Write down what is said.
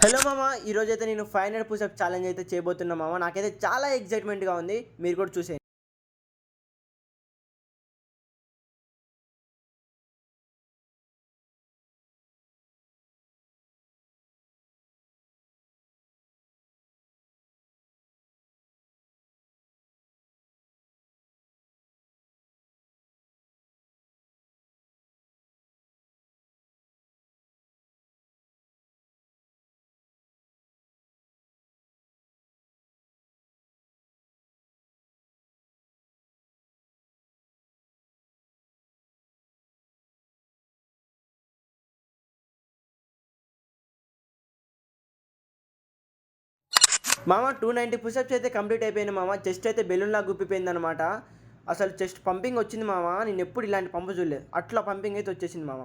Hello మామ, ఈరోజైతే నేను 500 పుషప్ ఛాలెంజ్ అయితే చేయబోతున్నా మామ. నాకైతే చాలా ఎక్సైట్మెంట్గా ఉంది. మీరు కూడా చూసేయండి. మామ 290 పుషప్స్ అయితే కంప్లీట్ అయిపోయింది మామ. చెస్ట్ అయితే బెలూన్లా గుప్పిపోయింది అనమాట. అసలు చెస్ట్ పంపింగ్ వచ్చింది మామ. నేను ఎప్పుడు ఇలాంటి పంపు చూడలేదు. అట్లా పంపింగ్ అయితే వచ్చేసింది మామ.